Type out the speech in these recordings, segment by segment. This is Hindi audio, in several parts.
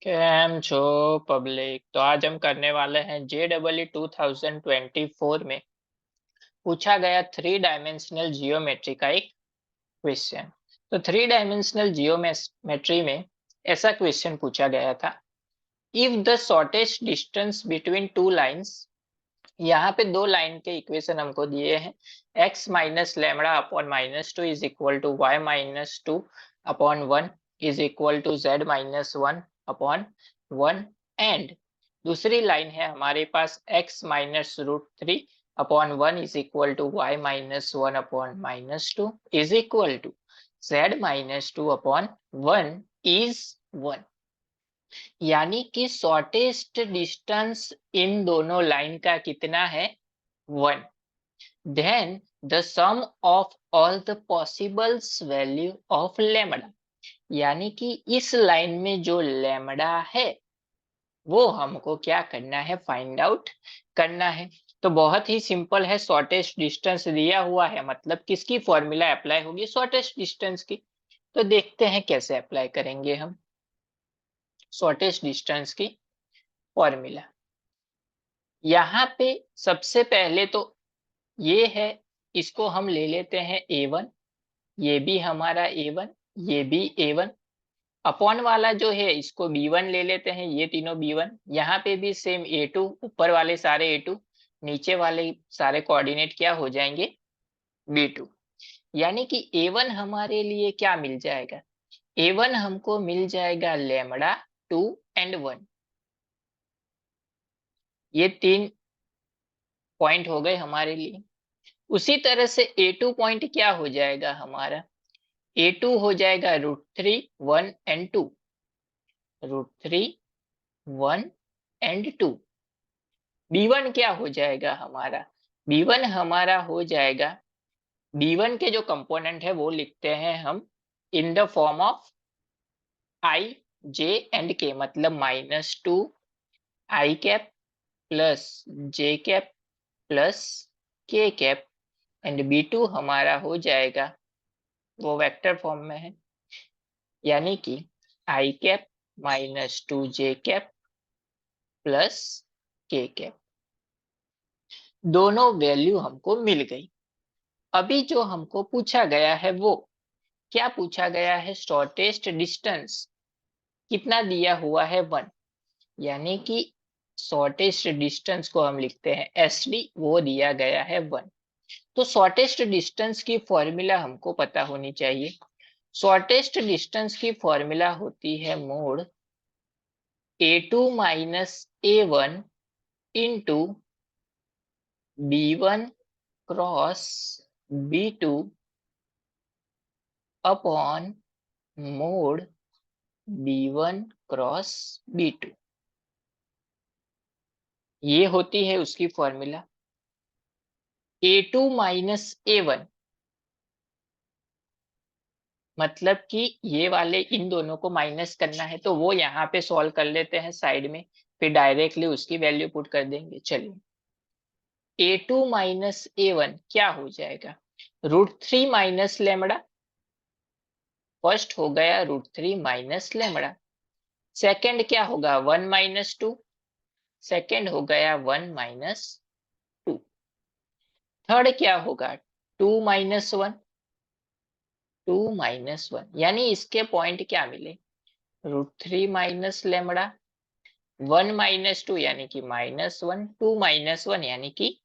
कैम छो पब्लिक। तो आज हम करने वाले हैं JEE 2024 में पूछा गया 3 डायमेंशनल जियोमेट्री का एक क्वेश्चन। तो 3 डायमेंशनल जियोमेट्री में ऐसा क्वेश्चन पूछा गया था, if the shortest distance between two lines. यहाँ पे दो लाइन के इक्वेशन हमको दिए हैं, x minus lambda upon -2 is equal to y minus 2 upon 1 is equal to z minus 1 upon 1, and दूसरी लाइन है हमारे पास x minus √3 upon 1 is equal to y minus 1 upon -2 is equal to z minus 2 upon 1 is 1। यानी कि शॉर्टेस्ट डिस्टेंस इन दोनों लाइन का कितना है, 1। Then the sum of all the possibles value of lambda, यानी कि इस लाइन में जो लैम्बडा है वो हमको क्या करना है, फाइंड आउट करना है। तो बहुत ही सिंपल है, शॉर्टेस्ट डिस्टेंस दिया हुआ है मतलब किसकी फॉर्मूला अप्लाई होगी, शॉर्टेस्ट डिस्टेंस की। तो देखते हैं कैसे अप्लाई करेंगे हम शॉर्टेस्ट डिस्टेंस की फॉर्मूला। यहाँ पे सबसे पहले तो ये है, इसको हम ले लेते हैं A1, ये भी हमारा A1, ये भी A1। अपॉन वाला जो है इसको B1 ले लेते हैं, ये तीनों B1। यहाँ पे भी सेम A2, ऊपर वाले सारे A2, नीचे वाले सारे कोऑर्डिनेट क्या हो जाएंगे, B2। यानी कि A1 हमारे लिए क्या मिल जाएगा, A1 हमको मिल जाएगा लैम्बडा 2 एंड 1। ये 3 पॉइंट हो गए हमारे लिए। उसी तरह से A2 पॉइंट क्या हो जाएगा हमारा, A2 हो जाएगा √3 1 एंड 2, √3 1 एंड 2। B1 क्या हो जाएगा हमारा, B1 हमारा हो जाएगा, B1 के जो कंपोनेंट है वो लिखते हैं हम in the form of I J and K, मतलब -2 I cap plus J cap plus K cap, and B2 हमारा हो जाएगा, वो वेक्टर फॉर्म में है, यानी कि I cap -2J cap plus K cap. दोनों वैल्यू हमको मिल गई। अभी जो हमको पूछा गया है वो क्या पूछा गया है, शॉर्टेस्ट डिस्टेंस कितना दिया हुआ है, 1। यानी कि शॉर्टेस्ट डिस्टेंस को हम लिखते हैं SD, वो दिया गया है 1। तो शॉर्टेस्ट डिस्टेंस की फॉर्मूला हमको पता होनी चाहिए। शॉर्टेस्ट डिस्टेंस की फॉर्मूला होती है mode A2 minus A1 into B1 cross B2 upon mode B1 cross B2, ये होती है उसकी फॉर्मूला। A2 माइनस A1 मतलब कि ये वाले इन दोनों को माइनस करना है, तो वो यहाँ पे सॉल्व कर लेते हैं साइड में, फिर डायरेक्टली उसकी वैल्यू पुट कर देंगे। चलिए A2 माइनस A1 क्या हो जाएगा, √3 माइनस लैम्बडा। फर्स्ट हो गया √3 माइनस लैम्बडा, सेकेंड क्या होगा 1 माइनस 2, सेकेंड हो गया 1 माइनस 2, थर्ड क्या होगा 2 माइनस 1, 2 माइनस 1। यानी इसके पॉइंट क्या मिले, √3 माइनस लैम्बडा, 1 माइनस 2 यानी कि -1, 2 माइनस 1 यानी कि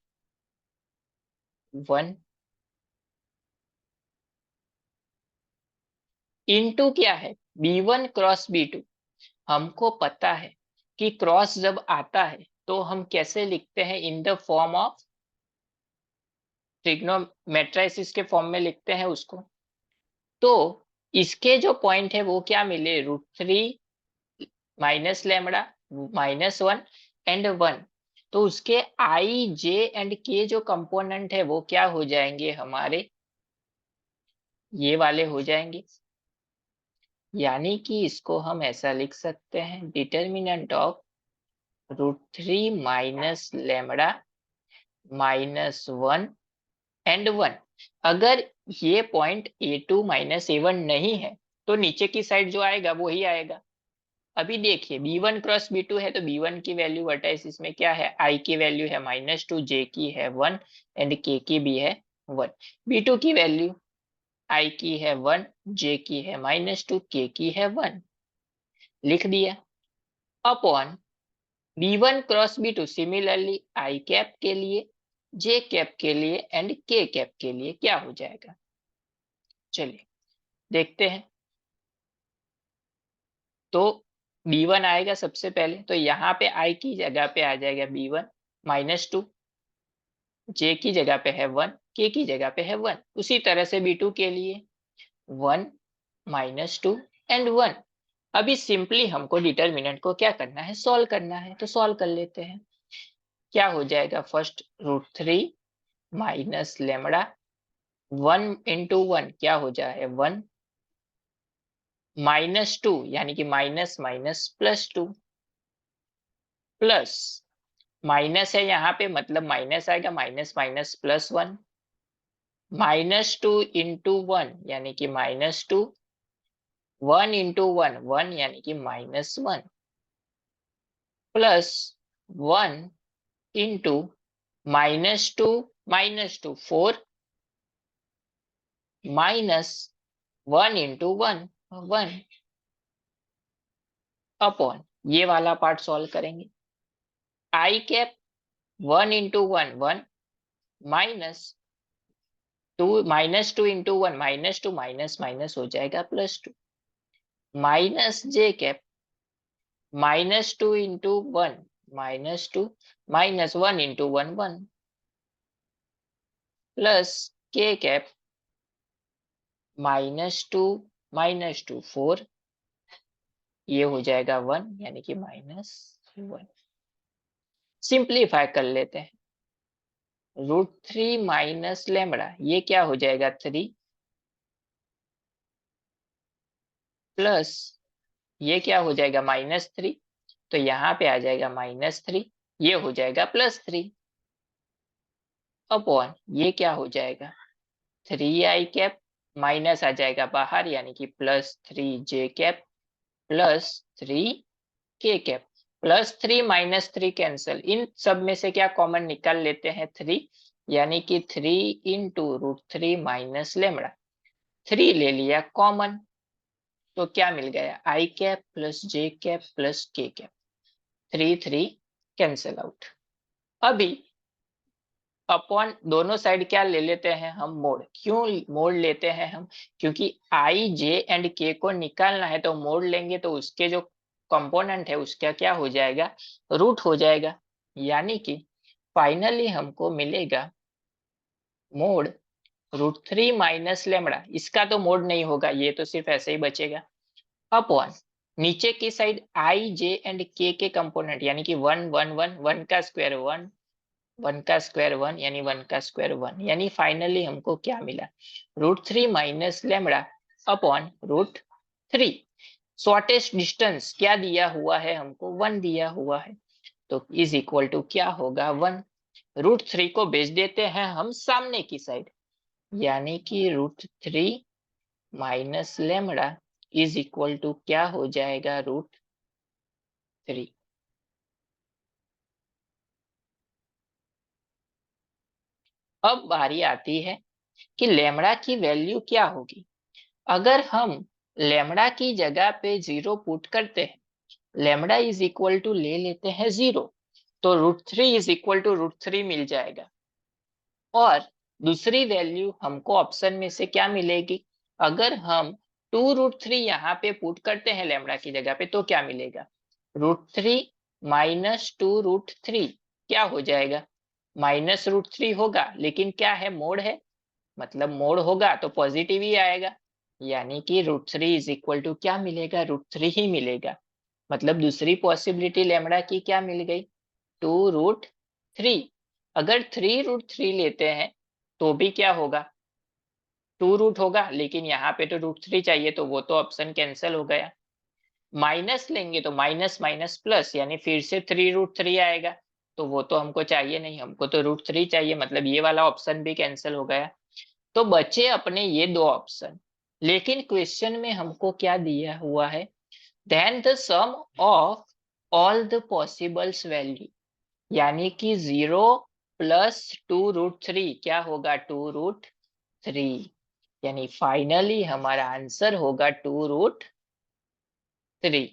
1, इंटू क्या है B1 क्रॉस B2। हमको पता है कि क्रॉस जब आता है तो हम कैसे लिखते हैं, इन द फॉर्म ऑफ ट्रिग्नोमेट्राइसिस के फॉर्म में लिखते हैं उसको। तो इसके जो पॉइंट है वो क्या मिले, √3 माइनस लैम्बडा -1 एंड 1। तो उसके I J एंड K जो कंपोनेंट है वो क्या हो जाएंगे हमारे, ये वाले हो जाएंगे। यानी कि इसको हम ऐसा लिख सकते हैं, determinant of √3 minus lambda -1 and 1। अगर ये पॉइंट A2 माइनस A1 नहीं है तो नीचे की साइड जो आएगा वो ही आएगा, अभी देखिए b1 क्रॉस b2 है तो b1 की वैल्यू वर्टाइसिस में क्या है, i की वैल्यू है -2, j की है 1 एंड k की भी है 1। b2 की वैल्यू i की है 1, j की है -2, k की है 1, लिख दिया। Upon b1 cross b2 similarly i cap के लिए, j कैप के लिए एंड k कैप के लिए क्या हो जाएगा, चलिए देखते हैं। तो b1 आएगा सबसे पहले, तो यहाँ पे i की जगह पे आ जाएगा b1 -2, j की जगह पे है 1, k की जगह पे है 1। उसी तरह से b2 के लिए 1 -2 एंड 1। अभी सिंपली हमको डिटर्मिनेंट को क्या करना है, सॉल्व करना है, तो सॉल्व कर लेते हैं। क्या हो जाएगा, फर्स्ट √3 माइनस लेमड़ा 1 इंटू 1 क्या हो जाए 1, -2 यानी कि माइनस माइनस +2, प्लस माइनस है यहाँ पे मतलब माइनस आएगा, माइनस माइनस +1, -2 इंटू 1 यानी कि -2, 1 इंटू 1 1 यानी कि -1, plus 1 into -2 -2 4, minus 1 into 1 1, upon ये वाला पार्ट सॉल्व करेंगे। I cap 1 into 1 1, minus 2 -2 into 1 -2, minus minus हो जाएगा +2, minus J cap -2 into 1 -2, minus 1 into 1 1, plus K cap -2 4, ये हो जाएगा 1 यानी कि -1। सिंप्लीफाई कर लेते हैं, √3 माइनस लेमड़ा ये क्या हो जाएगा 3, प्लस ये क्या हो जाएगा -3, तो यहाँ पे आ जाएगा -3, ये हो जाएगा +3, अपॉन ये क्या हो जाएगा 3i कैप, माइनस आ जाएगा बाहर यानी कि +3j cap plus 3k cap, +3 -3 cancel, इन सब में से क्या कॉमन निकाल लेते हैं 3, यानी कि 3 इंटू √3 माइनस लेमड़ा, 3 ले लिया कॉमन, तो क्या मिल गया आई कैप प्लस जे cap plus K cap, 3 3 cancel out. अभी अपॉन दोनों साइड क्या ले लेते हैं हम, मोड। क्यों मोड लेते हैं हम, क्योंकि आई जे एंड के को निकालना है, तो मोड लेंगे तो उसके जो कंपोनेंट है उसका क्या हो जाएगा, रूट हो जाएगा, यानी कि फाइनली हमको मिलेगा मोड √3 माइनस लेमड़ा, इसका तो मोड नहीं होगा, ये तो सिर्फ ऐसे ही बचेगा, अपॉन नीचे की साइड आई जे एंड के कंपोनेंट यानी कि 1 1 1 1 का स्क्वायर 1, 1 का स्क्वायर 1 यानी 1 का स्क्वायर 1, यानी फाइनली हमको क्या मिला, √3 minus lambda upon √3। Shortest distance क्या दिया हुआ है हमको, 1 दिया हुआ है, तो इज इक्वल टू क्या होगा 1। √3 को भेज देते हैं हम सामने की साइड, यानी कि √3 minus lambda is equal to क्या हो जाएगा √3। अब बारी आती है कि लेमड़ा की वैल्यू क्या होगी। अगर हम लेमड़ा की जगह पे 0 पुट करते हैं, लेमड़ा इज इक्वल टू ले लेते हैं 0, तो √3 इज इक्वल टू √3 मिल जाएगा। और दूसरी वैल्यू हमको ऑप्शन में से क्या मिलेगी, अगर हम 2√3 यहाँ पे पुट करते हैं लेमड़ा की जगह पे, तो क्या मिलेगा, √3 माइनस 2√3 क्या हो जाएगा, -√3 होगा, लेकिन क्या है मोड है, मतलब मोड होगा तो पॉजिटिव ही आएगा, यानी कि √3 इज इक्वल टू क्या मिलेगा, √3 ही मिलेगा। मतलब दूसरी पॉसिबिलिटी लेमड़ा की क्या मिल गई, 2√3। अगर 3√3 लेते हैं तो भी क्या होगा, 2 रूट होगा, लेकिन यहाँ पे तो √3 चाहिए, तो वो तो ऑप्शन कैंसिल हो गया। माइनस लेंगे तो माइनस माइनस प्लस, यानी फिर से 3√3 आएगा, तो वो तो हमको चाहिए नहीं, हमको तो √3 चाहिए, मतलब ये वाला ऑप्शन भी कैंसिल हो गया। तो बचे अपने ये दो ऑप्शन, लेकिन क्वेश्चन में हमको क्या दिया हुआ है, then the sum of all the possibles value, यानी कि 0 प्लस 2√3 क्या होगा 2√3, यानी फाइनली हमारा आंसर होगा 2√3।